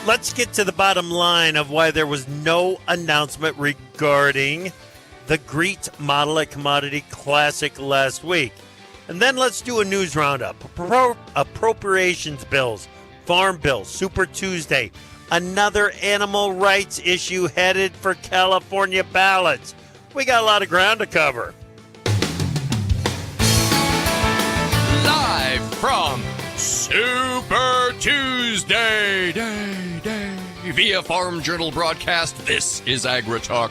Let's get to the bottom line of why there was no announcement regarding the GREET model at Commodity Classic last week. And then let's do a news roundup. Appropriations bills, farm bills, Super Tuesday, another animal rights issue headed for California ballots. We got a lot of ground to cover. Live from Super Tuesday via Farm Journal broadcast, this is AgriTalk.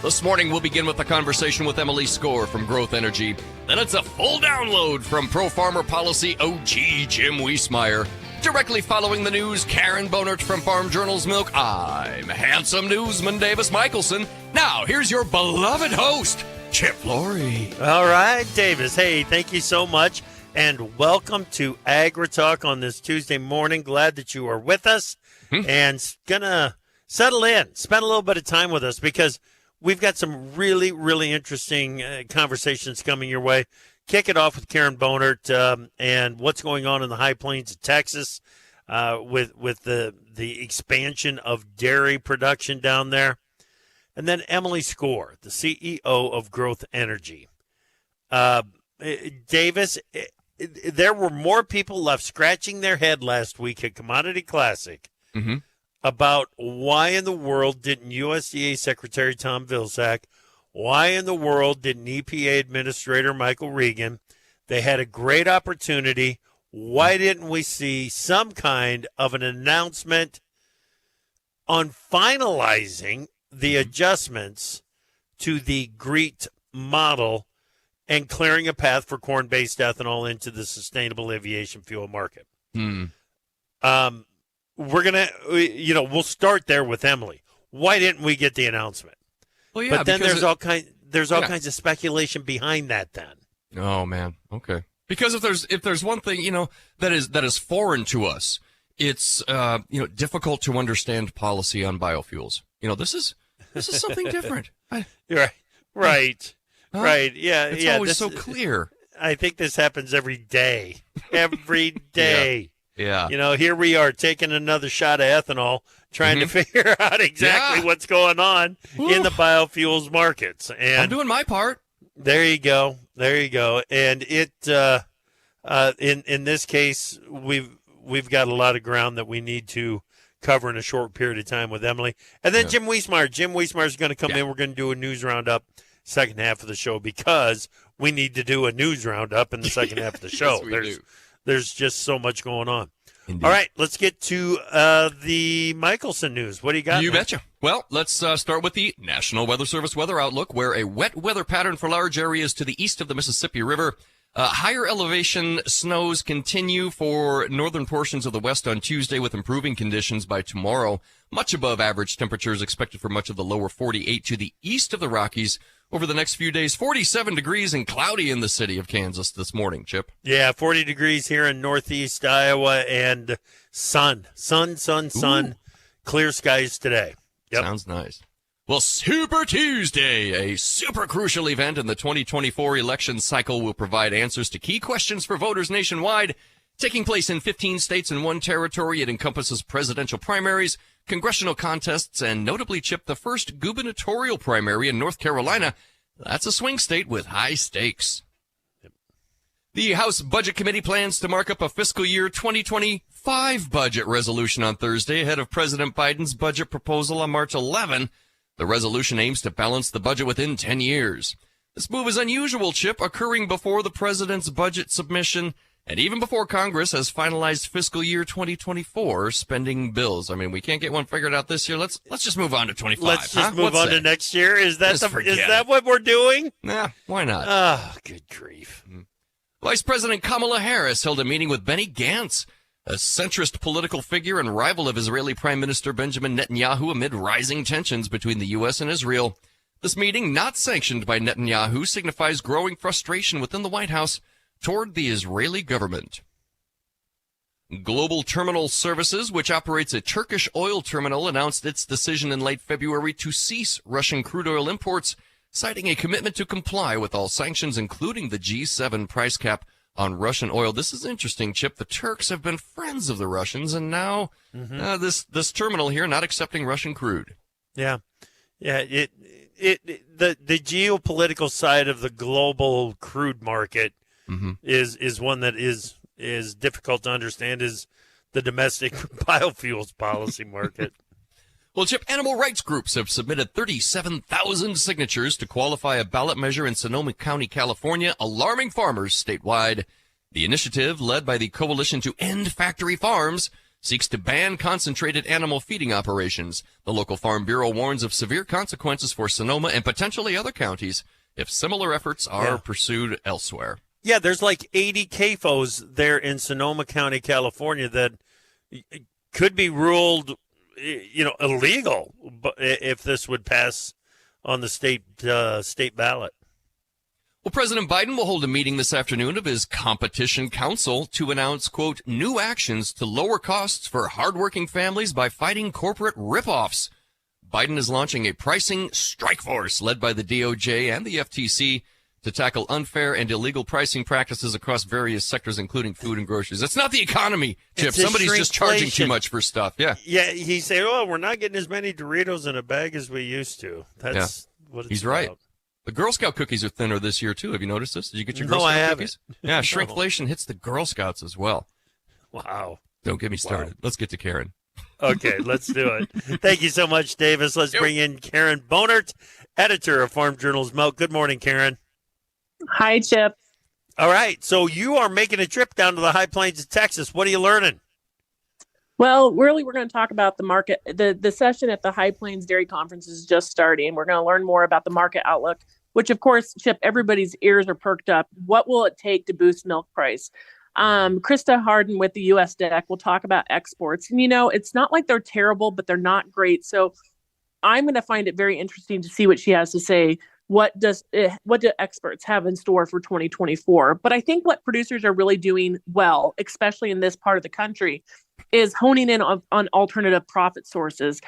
This morning we'll begin with a conversation with Emily Skor from Growth Energy. Then it's a full download from Pro Farmer Policy OG Jim Wiesemeyer. Directly following the news, Karen Bonert from Farm Journal's Milk. I'm handsome newsman Davis Michelson. Now, here's your beloved host, Chip Flory. All right, Davis. Hey, thank you so much. And welcome to AgriTalk on this Tuesday morning. Glad that you are with us and gonna settle in, spend a little bit of time with us because we've got some really, really interesting conversations coming your way. Kick it off with Karen Bonert and what's going on in the high plains of Texas with the expansion of dairy production down there. And then Emily Skor, the CEO of Growth Energy. Davis, there were more people left scratching their head last week at Commodity Classic about why in the world didn't USDA Secretary Tom Vilsack, why in the world didn't EPA Administrator Michael Regan? They had a great opportunity. Why didn't we see some kind of an announcement on finalizing the adjustments to the GREET model and clearing a path for corn-based ethanol into the sustainable aviation fuel market? We're going to, we'll start there with Emily. Why didn't we get the announcement? Well, yeah, but then there's all kinds of speculation behind that then. Oh, man. Okay. Because if there's one thing, that is foreign to us, it's, difficult to understand policy on biofuels. This is something different. Right. Yeah. It's yeah. always so clear. I think this happens every day. Every day. Yeah. Here we are taking another shot of ethanol, trying to figure out exactly what's going on in the biofuels markets. And I'm doing my part. There you go. And it, in this case, we've got a lot of ground that we need to cover in a short period of time with Emily. And then Jim Wiesemeyer. Jim Wiesemeyer is going to come in. We're going to do a news roundup second half of the show because we need to do a news roundup in the second half of the show. There's just so much going on. Indeed. All right, let's get to the Michelson news. What do you got? You betcha. Well, let's start with the National Weather Service weather outlook, where a wet weather pattern for large areas to the east of the Mississippi River. Higher elevation snows continue for northern portions of the west on Tuesday with improving conditions by tomorrow. Much above average temperatures expected for much of the lower 48 to the east of the Rockies. Over the next few days, 47 degrees and cloudy in the city of Kansas this morning, Chip. Yeah, 40 degrees here in northeast Iowa and sun. Ooh. Clear skies today. Yep. Sounds nice. Well, Super Tuesday, a super crucial event in the 2024 election cycle, will provide answers to key questions for voters nationwide. Taking place in 15 states and one territory, it encompasses presidential primaries, congressional contests, and notably, Chip, the first gubernatorial primary in North Carolina. That's a swing state with high stakes. The House Budget Committee plans to mark up a fiscal year 2025 budget resolution on Thursday ahead of President Biden's budget proposal on March 11. The resolution aims to balance the budget within 10 years. This move is unusual, Chip, occurring before the president's budget submission and even before Congress has finalized fiscal year 2024 spending bills. I mean, we can't get one figured out this year. Let's just move on to 25. Let's just move on to next year. Is that what we're doing? Nah, why not? Oh, good grief. Vice President Kamala Harris held a meeting with Benny Gantz, a centrist political figure and rival of Israeli Prime Minister Benjamin Netanyahu amid rising tensions between the U.S. and Israel. This meeting, not sanctioned by Netanyahu, signifies growing frustration within the White House toward the Israeli government. Global Terminal Services, which operates a Turkish oil terminal, announced its decision in late February to cease Russian crude oil imports, citing a commitment to comply with all sanctions, including the G7 price cap on Russian oil. This is interesting, Chip. The Turks have been friends of the Russians, and now this terminal here not accepting Russian crude. Yeah. The geopolitical side of the global crude market is one that is difficult to understand. Is the domestic biofuels policy market. Well, Chip, animal rights groups have submitted 37,000 signatures to qualify a ballot measure in Sonoma County, California, alarming farmers statewide. The initiative, led by the Coalition to End Factory Farms, seeks to ban concentrated animal feeding operations. The local Farm Bureau warns of severe consequences for Sonoma and potentially other counties if similar efforts are pursued elsewhere. Yeah, there's like 80 CAFOs there in Sonoma County, California that could be ruled illegal if this would pass on the state ballot. Well, President Biden will hold a meeting this afternoon of his Competition Council to announce, quote, new actions to lower costs for hardworking families by fighting corporate ripoffs. Biden is launching a pricing strike force led by the DOJ and the FTC to tackle unfair and illegal pricing practices across various sectors, including food and groceries. It's not the economy, Chip. Somebody's just charging too much for stuff. Yeah. Yeah, he said, "Oh, we're not getting as many Doritos in a bag as we used to." That's what it's about. Right. The Girl Scout cookies are thinner this year, too. Have you noticed this? Did you get your Girl Scout cookies? Yeah, shrinkflation hits the Girl Scouts as well. Wow. Don't get me started. Wow. Let's get to Karen. Okay, let's do it. Thank you so much, Davis. Let's bring in Karen Bonert, editor of Farm Journal's Milk. Good morning, Karen. Hi, Chip. All right, so you are making a trip down to the high plains of Texas. What are you learning? Well, really, we're going to talk about the market. The session at the High Plains Dairy Conference is just starting. We're going to learn more about the market outlook, which, of course, Chip, everybody's ears are perked up. What will it take to boost milk price? Krista Harden with the U.S. DEC will talk about exports. And, it's not like they're terrible, but they're not great. So I'm going to find it very interesting to see what she has to say. What do experts have in store for 2024? But I think what producers are really doing well, especially in this part of the country, is honing in on alternative profit sources,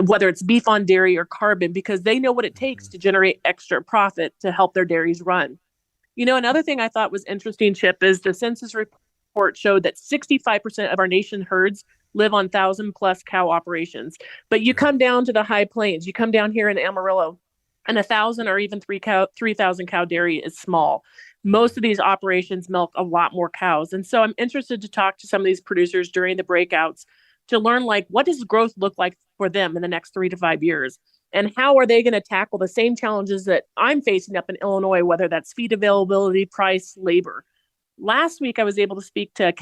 whether it's beef on dairy or carbon, because they know what it takes to generate extra profit to help their dairies run. Another thing I thought was interesting, Chip, is the census report showed that 65% of our nation herds live on 1,000+ cow operations. But you come down to the high plains, you come down here in Amarillo, and 1,000 or even 3,000 cow dairy is small. Most of these operations milk a lot more cows. And so I'm interested to talk to some of these producers during the breakouts to learn, what does growth look like for them in the next 3 to 5 years? And how are they going to tackle the same challenges that I'm facing up in Illinois, whether that's feed availability, price, labor? Last week, I was able to speak to a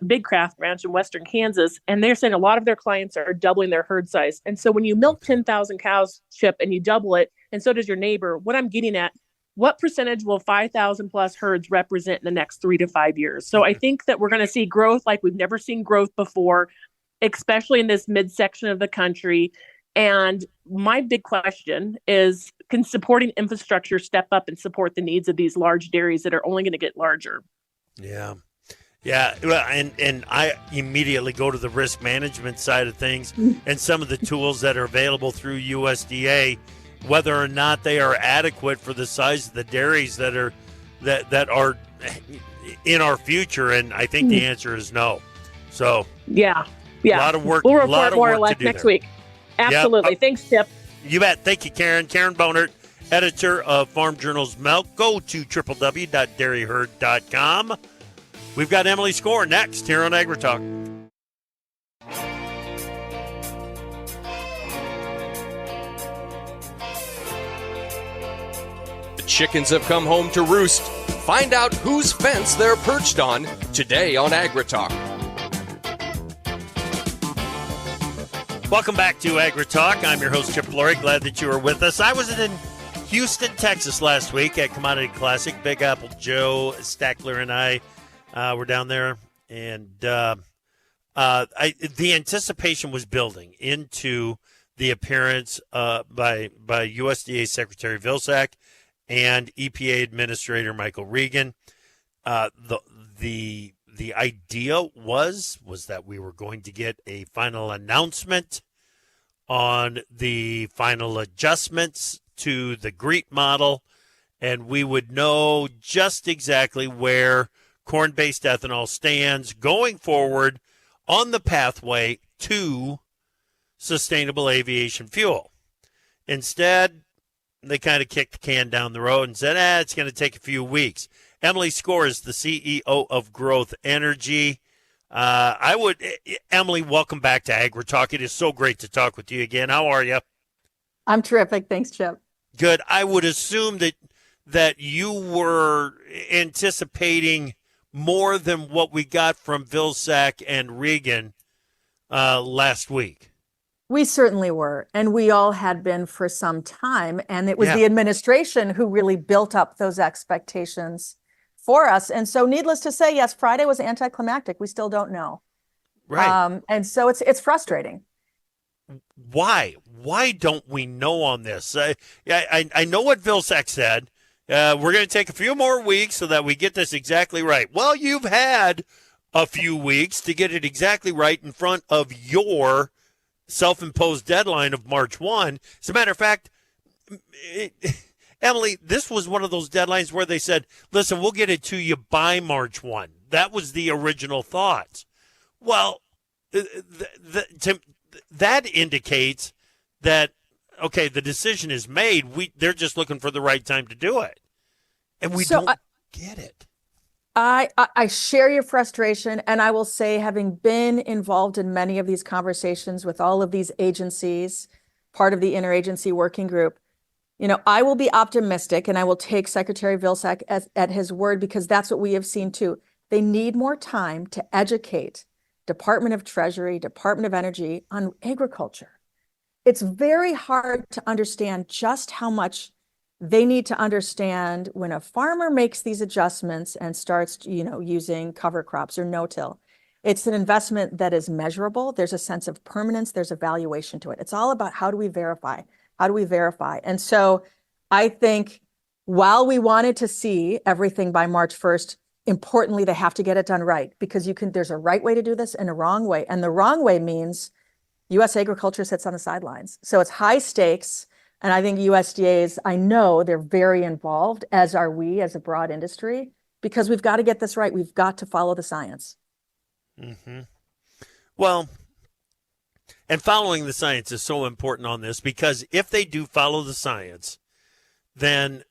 big calf ranch in Western Kansas, and they're saying a lot of their clients are doubling their herd size. And so when you milk 10,000 cows, Chip, and you double it, and so does your neighbor, what I'm getting at, what percentage will 5,000+ herds represent in the next 3 to 5 years? So I think that we're going to see growth like we've never seen growth before, especially in this midsection of the country. And my big question is, can supporting infrastructure step up and support the needs of these large dairies that are only going to get larger? Yeah. Well, and I immediately go to the risk management side of things and some of the tools that are available through USDA, whether or not they are adequate for the size of the dairies that are in our future. And I think the answer is no. So yeah, a lot of work. We'll report more or less next week. Absolutely. Yep. Thanks, Chip. You bet. Thank you, Karen. Karen Bonert, editor of Farm Journal's Milk. Go to www.dairyherd.com. We've got Emily Skor next here on AgriTalk. The chickens have come home to roost. Find out whose fence they're perched on today on AgriTalk. Welcome back to AgriTalk. I'm your host, Chip Flory. Glad that you are with us. I was in Houston, Texas last week at Commodity Classic. Big Apple Joe Stackler and I were down there. And the anticipation was building into the appearance by USDA Secretary Vilsack and EPA Administrator Michael Regan. The idea was that we were going to get a final announcement on the final adjustments to the GREET model, and we would know just exactly where corn-based ethanol stands going forward on the pathway to sustainable aviation fuel. Instead, they kind of kicked the can down the road and said, it's going to take a few weeks. Emily Skor is the CEO of Growth Energy. Emily, welcome back to AgriTalk. It is so great to talk with you again. How are you? I'm terrific. Thanks, Chip. Good. I would assume that you were anticipating more than what we got from Vilsack and Regan last week. We certainly were, and we all had been for some time, and it was the administration who really built up those expectations for us. And so needless to say, yes, Friday was anticlimactic. We still don't know. Right. And so it's frustrating. Why? Why don't we know on this? I know what Vilsack said. We're going to take a few more weeks so that we get this exactly right. Well, you've had a few weeks to get it exactly right in front of your self-imposed deadline of March 1. As a matter of fact, Emily, this was one of those deadlines where they said, listen, we'll get it to you by March 1. That was the original thought. Well, that indicates that, okay, the decision is made. They're just looking for the right time to do it. And we don't get it. I share your frustration, and I will say, having been involved in many of these conversations with all of these agencies, part of the interagency working group, I will be optimistic, and I will take Secretary Vilsack at his word, because that's what we have seen too. They need more time to educate Department of Treasury, Department of Energy on agriculture. It's very hard to understand just how much they need to understand when a farmer makes these adjustments and starts, using cover crops or no-till. It's an investment that is measurable. There's a sense of permanence. There's a valuation to it. It's all about how do we verify? How do we verify? And so I think while we wanted to see everything by March 1st, importantly, they have to get it done right, because there's a right way to do this and a wrong way. And the wrong way means U.S. agriculture sits on the sidelines. So it's high stakes. And I think USDA I know they're very involved, as are we as a broad industry, because we've got to get this right. We've got to follow the science. Mm-hmm. Well, and following the science is so important on this, because if they do follow the science, then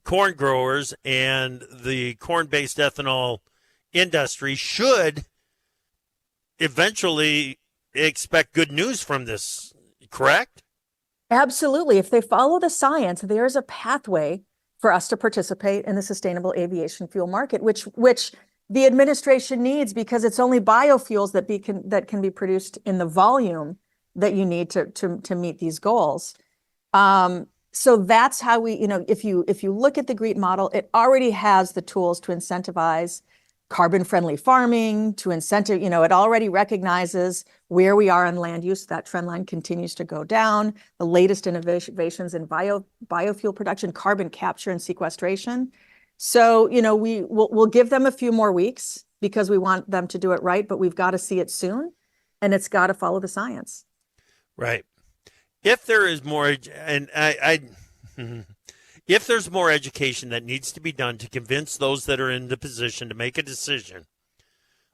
corn growers and the corn-based ethanol industry should eventually expect good news from this, correct? Absolutely. If they follow the science, there's a pathway for us to participate in the sustainable aviation fuel market, which the administration needs, because it's only biofuels that can be produced in the volume that you need to meet these goals. So that's how we, if you look at the GREET model, it already has the tools to incentivize carbon-friendly farming, to incentive, it already recognizes where we are on land use. That trend line continues to go down. The latest innovations in biofuel production, carbon capture and sequestration. So, we'll give them a few more weeks, because we want them to do it right, but we've got to see it soon, and it's got to follow the science. Right. If there is more, if there's more education that needs to be done to convince those that are in the position to make a decision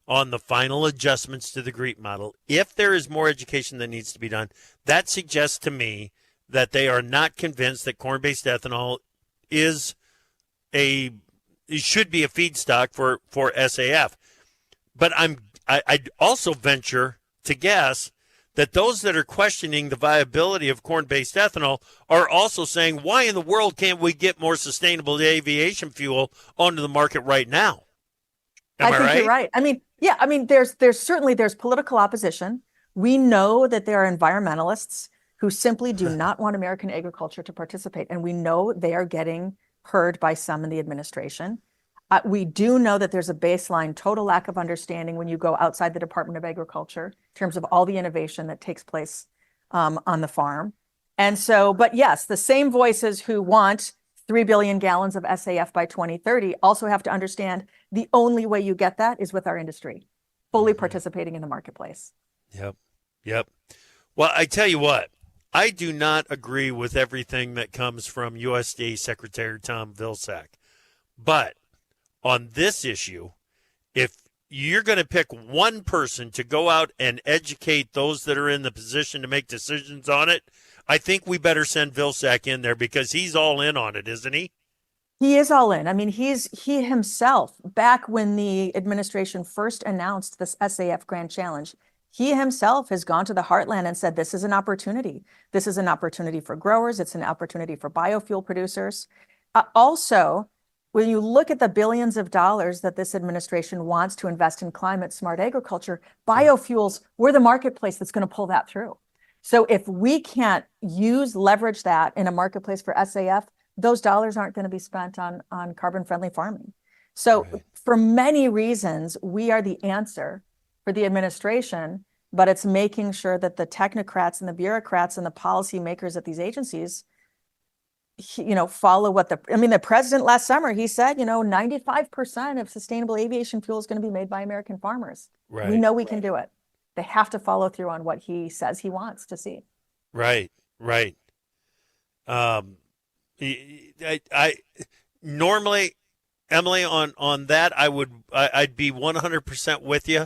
on the final adjustments to the GREET model, if there is more education that needs to be done, that suggests to me that they are not convinced that corn-based ethanol should be a feedstock for SAF. But I'd also venture to guess that those that are questioning the viability of corn-based ethanol are also saying, why in the world can't we get more sustainable aviation fuel onto the market right now? Am I think right? You're right. There's certainly political opposition. We know that there are environmentalists who simply do not want American agriculture to participate. And we know they are getting heard by some in the administration. We do know that there's a baseline total lack of understanding when you go outside the Department of Agriculture in terms of all the innovation that takes place on the farm. And so, but yes, the same voices who want 3 billion gallons of SAF by 2030 also have to understand the only way you get that is with our industry fully participating in the marketplace. Yep. Well, I tell you what, I do not agree with everything that comes from USDA Secretary Tom Vilsack. But on this issue, you're going to pick one person to go out and educate those that are in the position to make decisions on it, I think we better send Vilsack in there because he's all in on it, isn't he? He is all in. I mean, he himself, back when the administration first announced this SAF Grand Challenge, he himself has gone to the heartland and said, this is an opportunity. This is an opportunity for growers. It's an opportunity for biofuel producers. Also, when you look at the billions of dollars that this administration wants to invest in climate smart agriculture, biofuels, we're the marketplace that's going to pull that through. So if we can't leverage that in a marketplace for SAF, those dollars aren't going to be spent on carbon-friendly farming. So for many reasons, we are the answer for the administration, but it's making sure that the technocrats and the bureaucrats and the policymakers at these agencies, follow what the president last summer, he said, 95% of sustainable aviation fuel is going to be made by American farmers. Right. We know we can do it. They have to follow through on what he says he wants to see. Right. I normally, Emily, on that, I'd be 100% with you,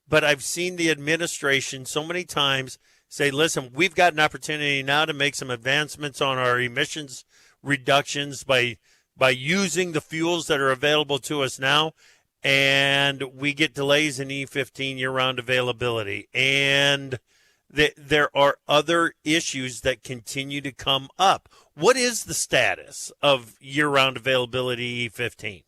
but I've seen the administration so many times say, listen, we've got an opportunity now to make some advancements on our emissions reductions by using the fuels that are available to us now, and we get delays in E15 year-round availability, and there are other issues that continue to come up. What is the status of year-round availability E15?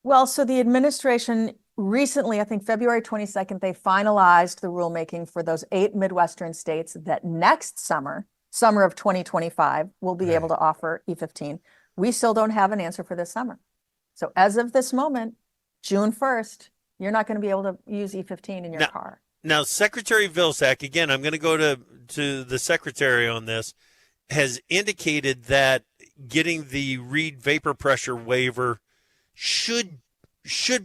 Well, so the administration recently, I think February 22nd, they finalized the rulemaking for those 8 Midwestern states that next summer of 2025, will be able to offer E15. We still don't have an answer for this summer. So as of this moment, June 1st, you're not going to be able to use E15 in your car. Now, Secretary Vilsack, again, I'm going to go to the secretary on this, has indicated that getting the Reed vapor pressure waiver should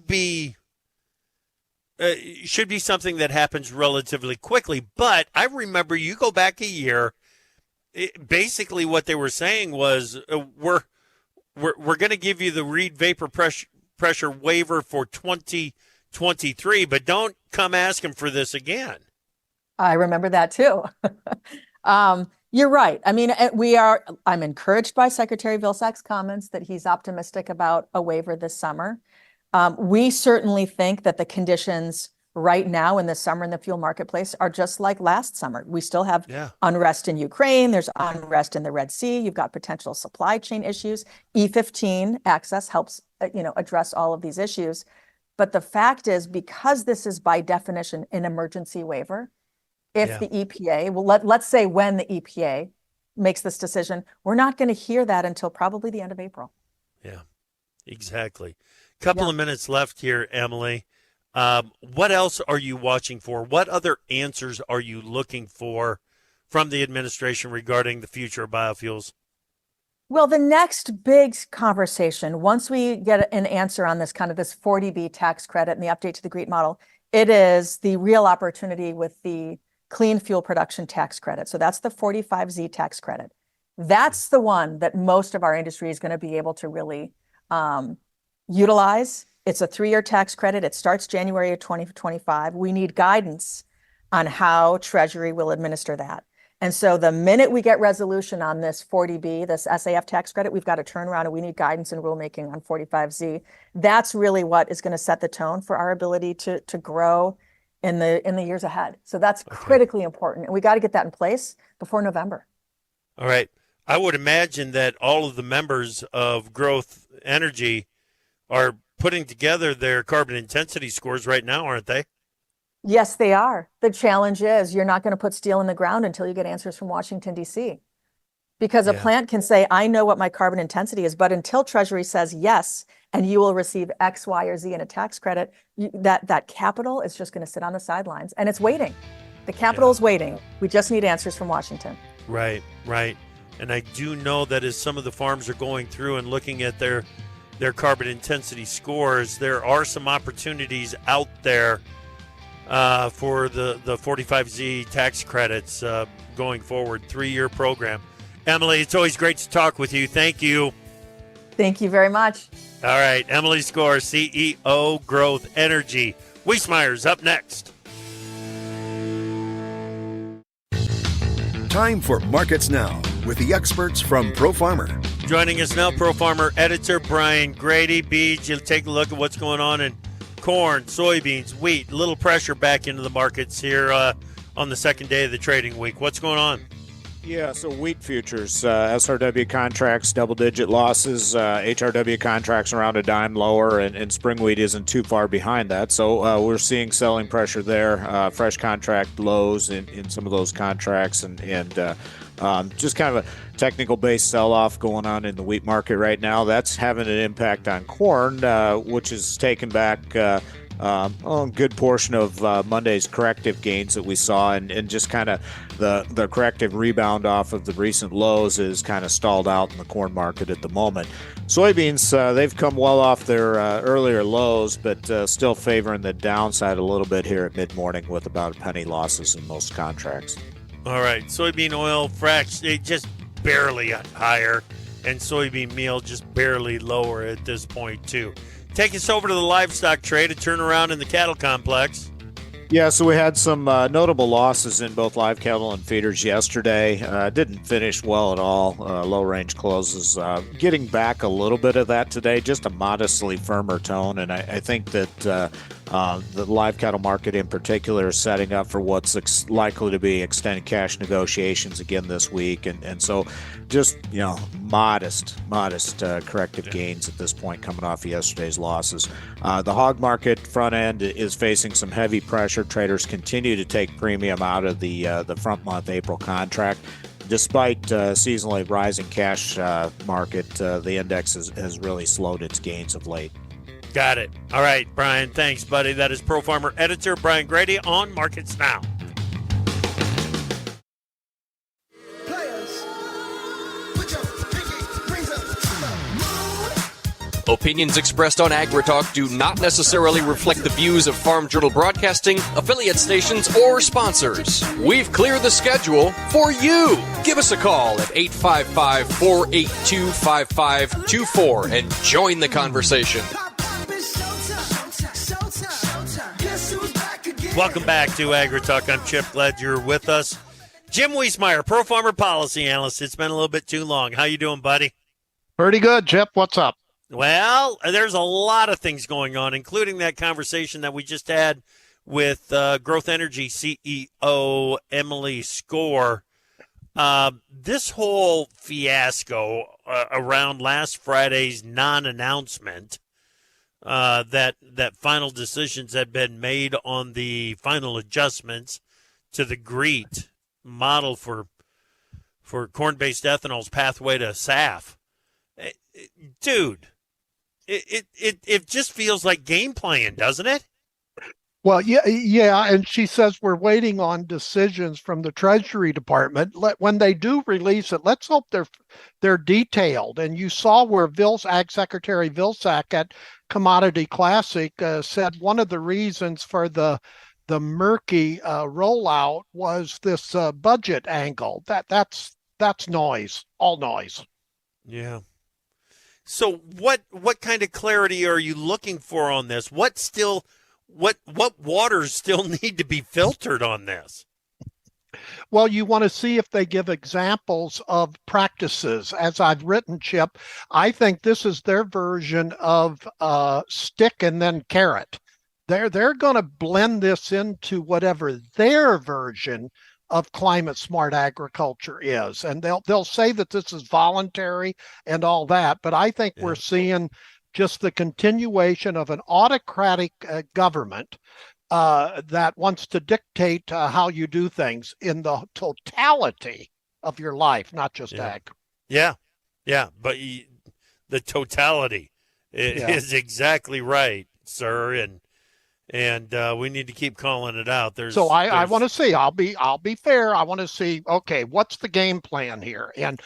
be something that happens relatively quickly. But I remember, you go back a year, basically what they were saying was we're going to give you the Reed vapor pressure waiver for 2023, but don't come asking for this again. I remember that too. You're right. I mean, I'm encouraged by Secretary Vilsack's comments that he's optimistic about a waiver this summer. We certainly think that the conditions right now in the summer in the fuel marketplace are just like last summer. We still have unrest in Ukraine. There's unrest in the Red Sea. You've got potential supply chain issues. E15 access helps, address all of these issues. But the fact is, because this is by definition an emergency waiver, if the EPA, let's say when the EPA makes this decision, we're not going to hear that until probably the end of April. Yeah, exactly. Couple of minutes left here, Emily. What else are you watching for? What other answers are you looking for from the administration regarding the future of biofuels? Well, the next big conversation, once we get an answer on this 40B tax credit and the update to the GREET model, it is the real opportunity with the clean fuel production tax credit. So that's the 45Z tax credit. That's the one that most of our industry is going to be able to really utilize. It's a 3-year tax credit. It starts January of 2025. We need guidance on how Treasury will administer that. And so the minute we get resolution on this 40B, this SAF tax credit, we've got to turn around and we need guidance and rulemaking on 45Z. That's really what is going to set the tone for our ability to grow in the years ahead. So that's critically important. And we got to get that in place before November. All right. I would imagine that all of the members of Growth Energy are putting together their carbon intensity scores right now, aren't they? Yes, they are. The challenge is you're not going to put steel in the ground until you get answers from Washington, D.C. Because a plant can say, I know what my carbon intensity is, but until Treasury says yes, and you will receive X, Y, or Z in a tax credit, that capital is just going to sit on the sidelines. And it's waiting. The capital is waiting. We just need answers from Washington. Right. And I do know that as some of the farms are going through and looking at their carbon intensity scores, there are some opportunities out there for the 45Z tax credits going forward, 3-year program. Emily, it's always great to talk with you. Thank you. Thank you very much. All right, Emily Skor, CEO, Growth Energy. Wiesemeyer's up next. Time for Markets Now with the experts from ProFarmer. Joining us now, ProFarmer editor Brian Grady. Beach, you'll take a look at what's going on in corn, soybeans, wheat. A little pressure back into the markets here on the second day of the trading week. What's going on? Yeah, so wheat futures, SRW contracts, double-digit losses, HRW contracts around a dime lower, and spring wheat isn't too far behind that. So we're seeing selling pressure there, fresh contract lows in some of those contracts, and just kind of a technical-based sell-off going on in the wheat market right now. That's having an impact on corn, which is taken back a good portion of Monday's corrective gains that we saw, and just kind of the corrective rebound off of the recent lows is kind of stalled out in the corn market at the moment. Soybeans, they've come well off their earlier lows, but still favoring the downside a little bit here at mid-morning with about a penny losses in most contracts. All right, soybean oil fracts, they just barely higher, and soybean meal just barely lower at this point too. Take us over to the livestock trade, a turnaround in the cattle complex. Yeah, so we had some notable losses in both live cattle and feeders yesterday. Didn't finish well at all. Low range closes. Getting back a little bit of that today, just a modestly firmer tone. And I think that the live cattle market in particular is setting up for what's likely to be extended cash negotiations again this week. And so just, modest corrective gains at this point coming off of yesterday's losses. The hog market front end is facing some heavy pressure. Traders continue to take premium out of the front month April contract. Despite seasonally rising cash market, the index has really slowed its gains of late. Got it. All right, Brian, thanks, buddy. That is ProFarmer editor Brian Grady on Markets Now. Opinions expressed on AgriTalk do not necessarily reflect the views of Farm Journal Broadcasting, affiliate stations, or sponsors. We've cleared the schedule for you. Give us a call at 855-482-5524 and join the conversation. Welcome back to AgriTalk. I'm Chip. Glad you're with us. Jim Wiesemeyer, ProFarmer policy analyst. It's been a little bit too long. How you doing, buddy? Pretty good, Chip. What's up? Well, there's a lot of things going on, including that conversation that we just had with Growth Energy CEO Emily Skor. This whole fiasco around last Friday's non-announcement that final decisions had been made on the final adjustments to the GREET model for corn-based ethanol's pathway to SAF. Dude. It just feels like game playing, doesn't it? Well, yeah, and she says we're waiting on decisions from the Treasury Department. When they do release it, let's hope they're detailed. And you saw where Ag Secretary Vilsack at Commodity Classic said one of the reasons for the murky rollout was this budget angle. That's noise, all noise. Yeah. So what kind of clarity are you looking for on this? What waters still need to be filtered on this? Well, you want to see if they give examples of practices. As I've written, Chip, I think this is their version of stick and then carrot. They're going to blend this into whatever their version of climate smart agriculture is, and they'll say that this is voluntary and all that, but I think we're seeing just the continuation of an autocratic government that wants to dictate how you do things in the totality of your life, not just ag. Yeah, but the totality is exactly right, sir, and we need to keep calling it out. I want to see. I'll be fair. I want to see. Okay, what's the game plan here, and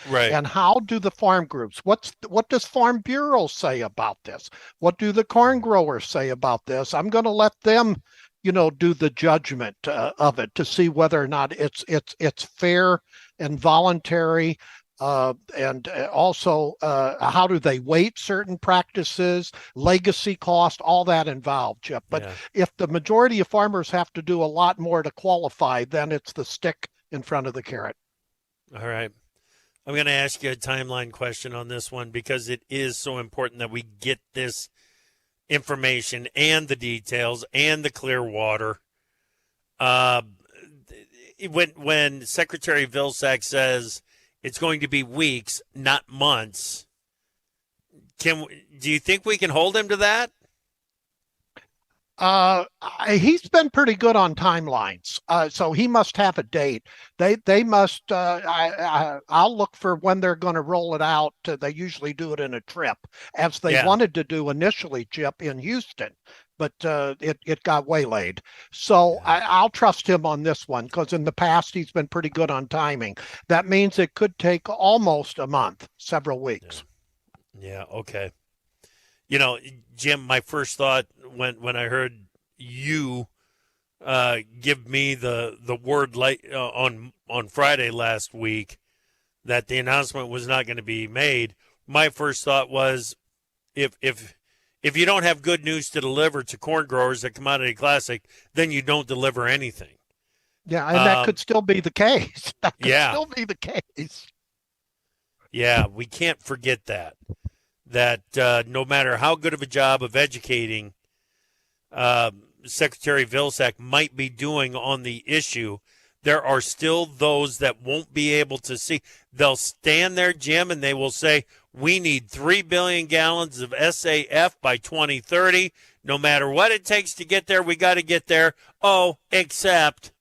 how do the farm groups? What does Farm Bureau say about this? What do the corn growers say about this? I'm going to let them, do the judgment of it to see whether or not it's fair and voluntary. and also how do they weight certain practices, legacy cost, all that involved, Chip. But if the majority of farmers have to do a lot more to qualify, then it's the stick in front of the carrot. All right. I'm going to ask you a timeline question on this one because it is so important that we get this information and the details and the clear water. When Secretary Vilsack says it's going to be weeks, not months, do you think we can hold him to that? He's been pretty good on timelines, so he must have a date. They must. I'll look for when they're going to roll it out. They usually do it in a trip, as they wanted to do initially, Chip, in Houston, but it got waylaid. So I'll trust him on this one because in the past he's been pretty good on timing. That means it could take almost a month, several weeks. Yeah. Okay. You know, Jim, my first thought when I heard you give me the word on Friday last week that the announcement was not going to be made, my first thought was if you don't have good news to deliver to corn growers at Commodity Classic, then you don't deliver anything. Yeah, and that could still be the case. That could still be the case. Yeah, we can't forget that no matter how good of a job of educating Secretary Vilsack might be doing on the issue, there are still those that won't be able to see. They'll stand there, Jim, and they will say, we need 3 billion gallons of SAF by 2030. No matter what it takes to get there, we got to get there. Oh, except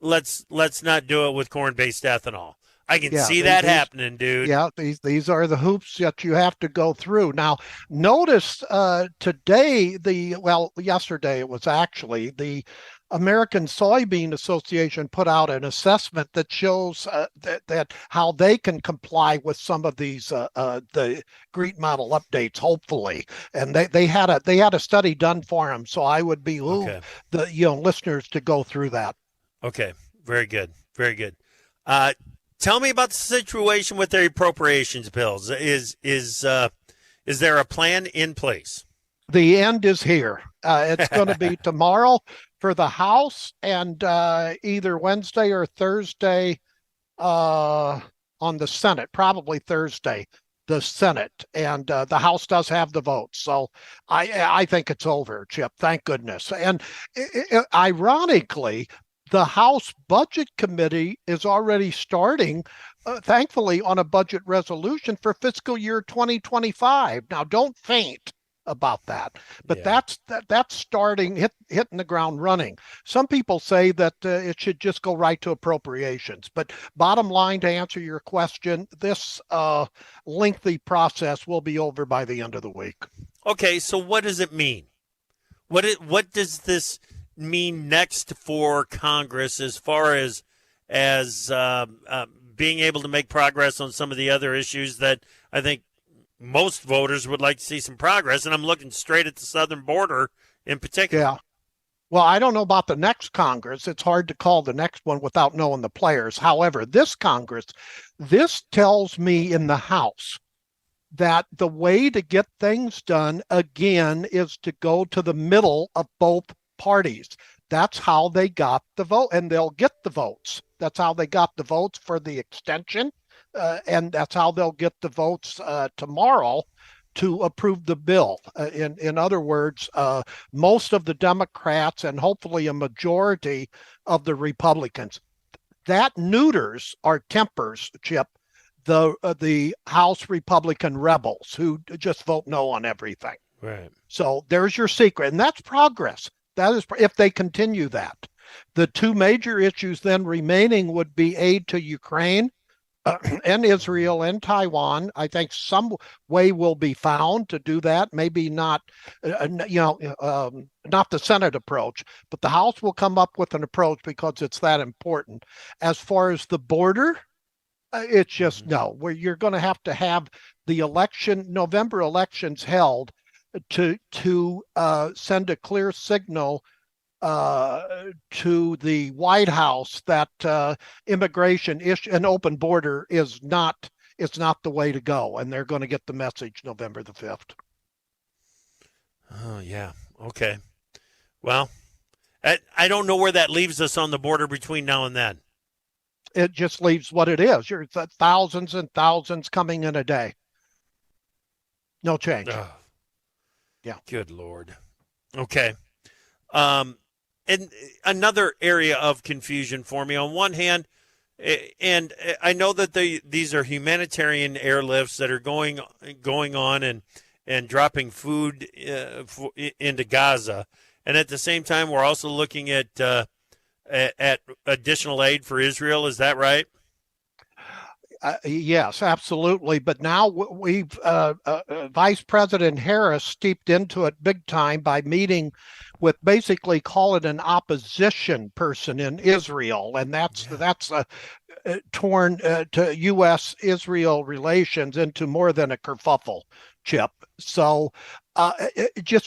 let's not do it with corn-based ethanol. I can see that happening, dude. Yeah, these are the hoops that you have to go through. Now, notice today, yesterday it was actually, the American Soybean Association put out an assessment that shows that how they can comply with some of these the GREET model updates, hopefully. And they had a study done for them, so I would behoove the listeners to go through that. Okay, very good, very good. Tell me about the situation with the appropriations bills. Is there a plan in place? The end is here. It's going to be tomorrow for the House and either Wednesday or Thursday on the Senate, probably Thursday, the Senate. And the House does have the votes. So I think it's over, Chip. Thank goodness. And ironically, the House Budget Committee is already starting, thankfully, on a budget resolution for fiscal year 2025. Now, don't faint about that, but that's starting, hitting the ground running. Some people say that it should just go right to appropriations. But bottom line, to answer your question, this lengthy process will be over by the end of the week. Okay, so what does it mean? What does this mean next for Congress as far as being able to make progress on some of the other issues that I think most voters would like to see some progress? And I'm looking straight at the southern border in particular. Yeah. Well, I don't know about the next Congress. It's hard to call the next one without knowing the players. However, this Congress, this tells me in the House that the way to get things done again is to go to the middle of both parties. That's how they got the vote, and they'll get the votes. That's how they got the votes for the extension, and that's how they'll get the votes tomorrow to approve the bill. In other words, most of the Democrats and hopefully a majority of the Republicans. That neuters or tempers, Chip, the House Republican rebels who just vote no on everything. Right. So there's your secret, and that's progress. That is, if they continue that. The two major issues then remaining would be aid to Ukraine and Israel and Taiwan. I think some way will be found to do that. Maybe not, not the Senate approach, but the House will come up with an approach because it's that important. As far as the border, it's just no. Where you're going to have the November elections held to send a clear signal to the White House that immigration issue, an open border is not the way to go, and they're going to get the message November the 5th. Oh, yeah. Okay. Well, I don't know where that leaves us on the border between now and then. It just leaves what it is. You're thousands and thousands coming in a day. No change. Oh, yeah. Good Lord. Okay. And another area of confusion for me, on one hand, and I know that these are humanitarian airlifts that are going on and dropping food into Gaza. And at the same time, we're also looking at additional aid for Israel. Is that right? Yes, absolutely. But now we've Vice President Harris steeped into it big time by meeting with, basically call it an opposition person in Israel, and that's torn to U.S.-Israel relations into more than a kerfuffle, Chip. So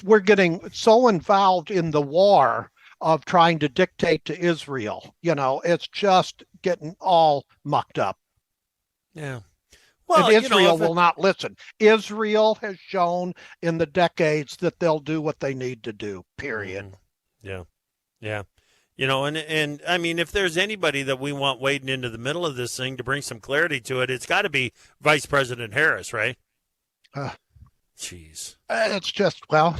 we're getting so involved in the war of trying to dictate to Israel. It's just getting all mucked up. Yeah. Well, and Israel will not listen. Israel has shown in the decades that they'll do what they need to do, period. Yeah. Yeah. And I mean, if there's anybody that we want wading into the middle of this thing to bring some clarity to it, it's got to be Vice President Harris, right? Jeez. It's just, well,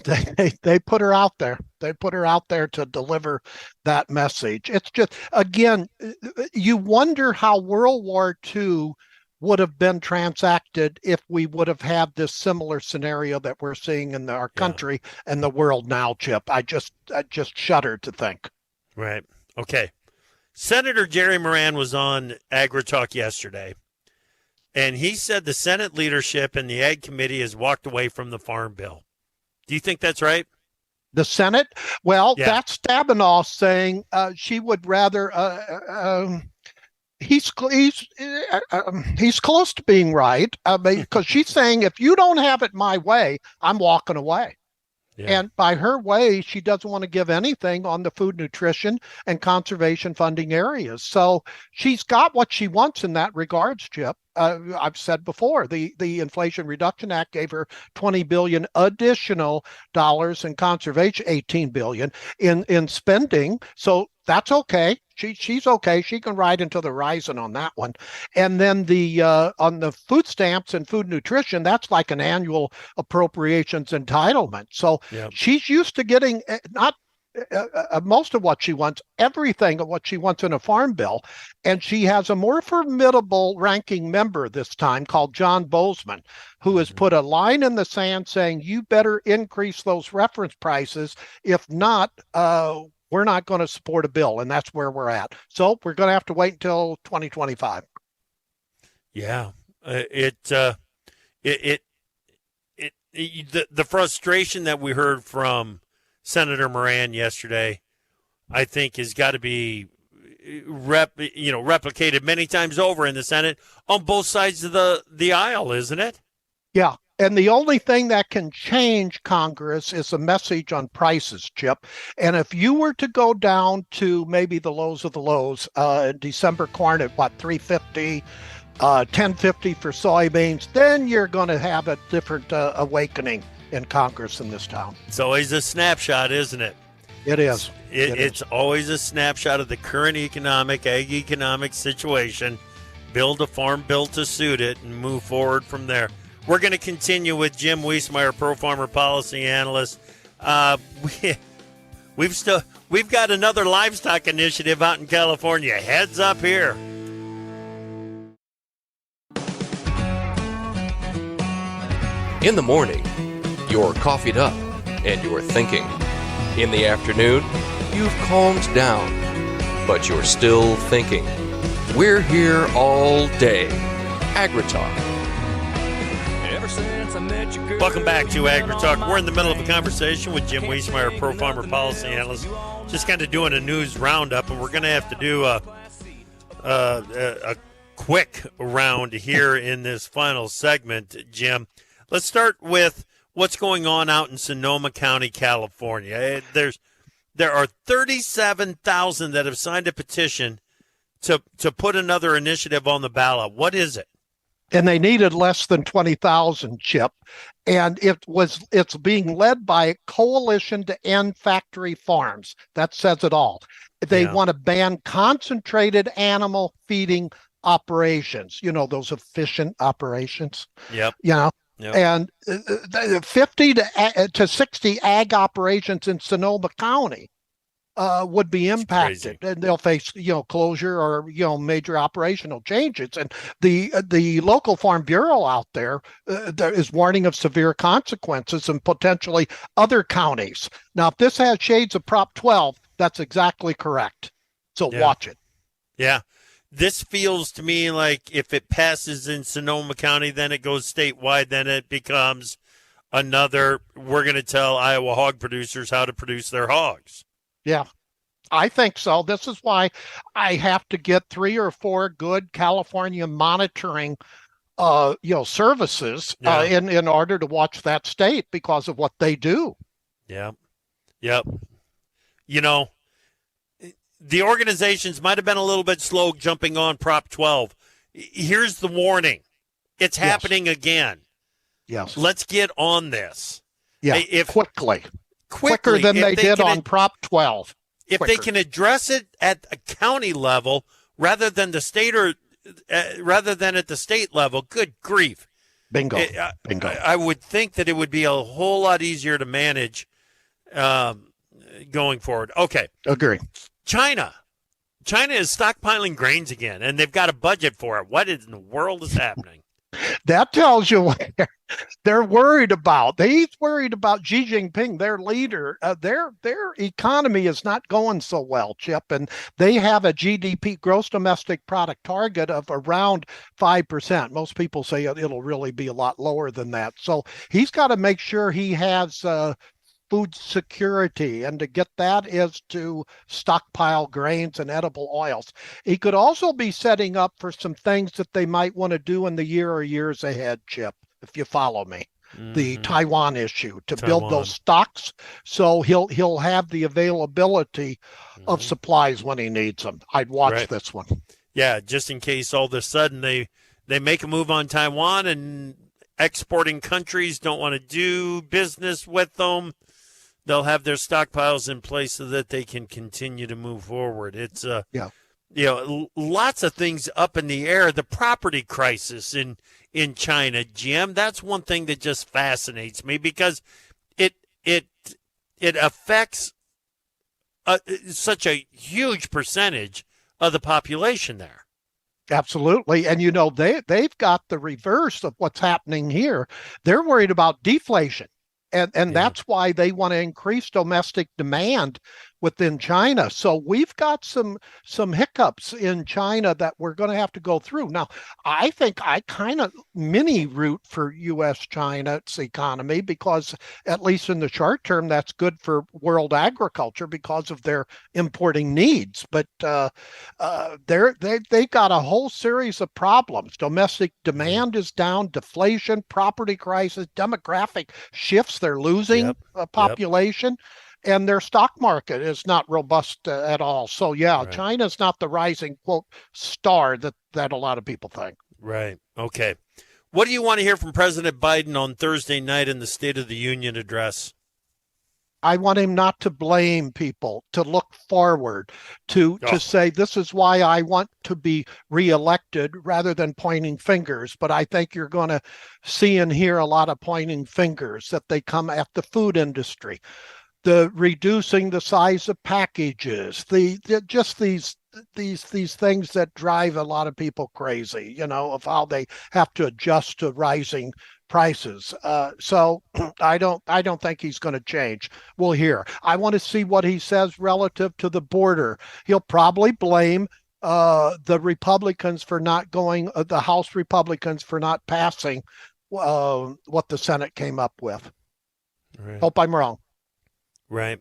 they put her out there. They put her out there to deliver that message. It's just, again, you wonder how World War II would have been transacted if we would have had this similar scenario that we're seeing in our country and the world now, Chip. I just shudder to think. Right. Okay. Senator Jerry Moran was on AgriTalk yesterday, and he said the Senate leadership and the Ag Committee has walked away from the Farm Bill. Do you think that's right? The Senate? Well, that's Stabenow saying she would rather. He's close to being right, because she's saying if you don't have it my way, I'm walking away. Yeah. And by her way, she doesn't want to give anything on the food, nutrition, and conservation funding areas. So she's got what she wants in that regards, Chip. I've said before, the Inflation Reduction Act gave her $20 billion additional dollars in conservation, $18 billion in spending. So that's okay. She's okay. She can ride into the horizon on that one. And then on the food stamps and food nutrition, that's like an annual appropriations entitlement. So she's used to getting not most of what she wants, everything of what she wants in a farm bill. And she has a more formidable ranking member this time called John Bozeman, who has put a line in the sand saying, you better increase those reference prices. If not, we're not going to support a bill. And that's where we're at. So we're going to have to wait until 2025. Yeah. The frustration that we heard from Senator Moran yesterday, I think, has got to be replicated many times over in the Senate on both sides of the aisle, isn't it? Yeah. And the only thing that can change Congress is a message on prices, Chip. And if you were to go down to maybe the lows of the lows, December corn at $3.50, $10.50 for soybeans, then you're going to have a different awakening in Congress in this town. It's always a snapshot, isn't it? It is. It's always a snapshot of the current ag economic situation. Build a farm bill to suit it and move forward from there. We're going to continue with Jim Wiesemeyer, Pro Farmer Policy Analyst. We've got another livestock initiative out in California. Heads up here. In the morning, you're coffeeed up and you're thinking. In the afternoon, you've calmed down, but you're still thinking. We're here all day. AgriTalk. Welcome back to AgriTalk. We're in the middle of a conversation with Jim Wiesemeyer, Pro Farmer Policy Analyst. Just kind of doing a news roundup, and we're going to have to do a quick round here in this final segment, Jim. Let's start with what's going on out in Sonoma County, California. There's There are 37,000 that have signed a petition to put another initiative on the ballot. What is it? And they needed less than 20,000, Chip. And it's being led by Coalition to End Factory Farms. That says it all. They want to ban concentrated animal feeding operations, those efficient operations. Yep. And 50 to 60 ag operations in Sonoma County would be impacted, and they'll face closure or major operational changes. And the local farm bureau out there is warning of severe consequences and potentially other counties. Now, if this has shades of Prop 12, that's exactly correct. So watch it. Yeah. This feels to me like if it passes in Sonoma County, then it goes statewide, then it becomes another, we're going to tell Iowa hog producers how to produce their hogs. Yeah, I think so. This is why I have to get 3 or 4 good California monitoring services in order to watch that state because of what they do. Yeah. Yep. The organizations might have been a little bit slow jumping on Prop 12. Here's the warning. It's happening again. Yes. Let's get on this. Yeah, quickly. Quicker than they did on Prop 12. If they can address it at a county level rather than the state rather than at the state level, good grief. Bingo. Bingo. I would think that it would be a whole lot easier to manage going forward. Okay. Agree. China is stockpiling grains again, and they've got a budget for it. What in the world is happening? That tells you what they're worried about. He's worried about Xi Jinping, their leader. Their economy is not going so well, Chip, and they have a GDP, gross domestic product target of around 5%. Most people say it'll really be a lot lower than that. So he's got to make sure he has food security, and to get that is to stockpile grains and edible oils. He could also be setting up for some things that they might want to do in the year or years ahead, Chip, if you follow me. The Taiwan issue, to build those stocks so he'll have the availability of supplies when he needs them. I'd watch this one. Yeah, just in case all of a sudden they make a move on Taiwan and exporting countries don't want to do business with them. They'll have their stockpiles in place so that they can continue to move forward. It's lots of things up in the air. The property crisis in China, Jim, that's one thing that just fascinates me because it affects such a huge percentage of the population there. Absolutely. And they've got the reverse of what's happening here. They're worried about deflation. And that's why they want to increase domestic demand within China. So we've got some hiccups in China that we're going to have to go through. Now, I think I kind of mini root for U.S.-China's economy because, at least in the short term, that's good for world agriculture because of their importing needs. But they've got a whole series of problems. Domestic demand is down, deflation, property crisis, demographic shifts. They're losing population. And their stock market is not robust at all. So, China's not the rising, quote, star that a lot of people think. Right. Okay. What do you want to hear from President Biden on Thursday night in the State of the Union address? I want him not to blame people, to look forward, to say, this is why I want to be reelected rather than pointing fingers. But I think you're going to see and hear a lot of pointing fingers that they come at the food industry. The reducing the size of packages, just these things that drive a lot of people crazy, of how they have to adjust to rising prices. So I don't think he's going to change. We'll hear. I want to see what he says relative to the border. He'll probably blame the Republicans for not going, the House Republicans for not passing what the Senate came up with. Right. Hope I'm wrong. Right.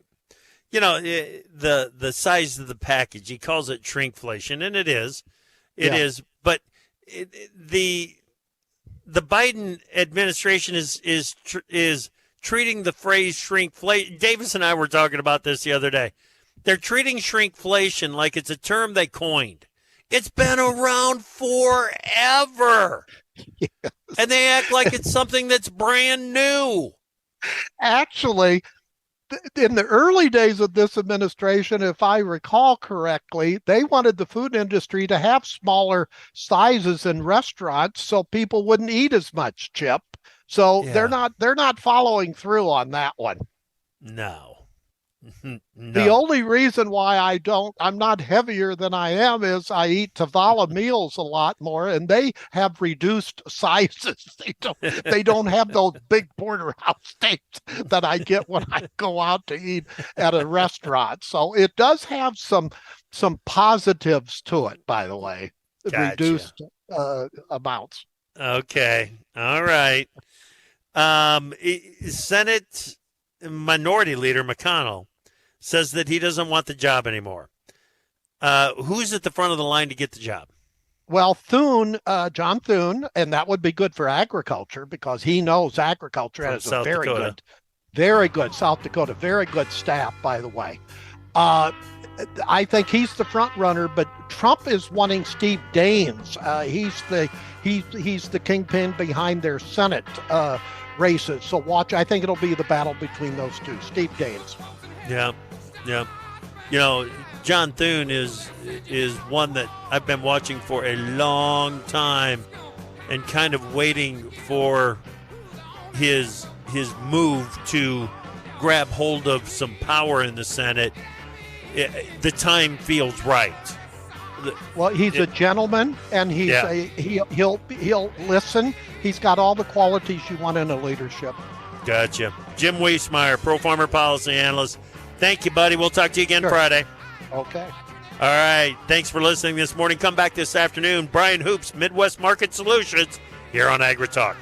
The size of the package, he calls it shrinkflation, and it is. It is. But the Biden administration is treating the phrase shrinkflation. Davis and I were talking about this the other day. They're treating shrinkflation like it's a term they coined. It's been around forever. Yes. And they act like it's something that's brand new. Actually, in the early days of this administration, if I recall correctly, they wanted the food industry to have smaller sizes in restaurants so people wouldn't eat as much, Chip. So they're not following through on that one. No. The only reason why I'm not heavier than I am is I eat Tavala meals a lot more, and they have reduced sizes. They don't have those big porterhouse steaks that I get when I go out to eat at a restaurant. So it does have some positives to it, by the way. Gotcha. Reduced amounts. Okay. All right. Senate Minority Leader McConnell says that he doesn't want the job anymore. Who's at the front of the line to get the job? Well, John Thune, and that would be good for agriculture because he knows agriculture has a very good South Dakota, very good staff, by the way. I think he's the front runner, but Trump is wanting Steve Daines. He's the kingpin behind their Senate races. So watch. I think it'll be the battle between those two. Steve Daines. Yeah. You know, John Thune is one that I've been watching for a long time and kind of waiting for his move to grab hold of some power in the Senate. The time feels right. Well, he's a gentleman, and he'll listen. He's got all the qualities you want in a leadership. Gotcha. Jim Wiesemeyer, Pro Farmer Policy Analyst. Thank you, buddy. We'll talk to you again Friday. Okay. All right. Thanks for listening this morning. Come back this afternoon. Brian Hoops, Midwest Market Solutions, here on AgriTalk.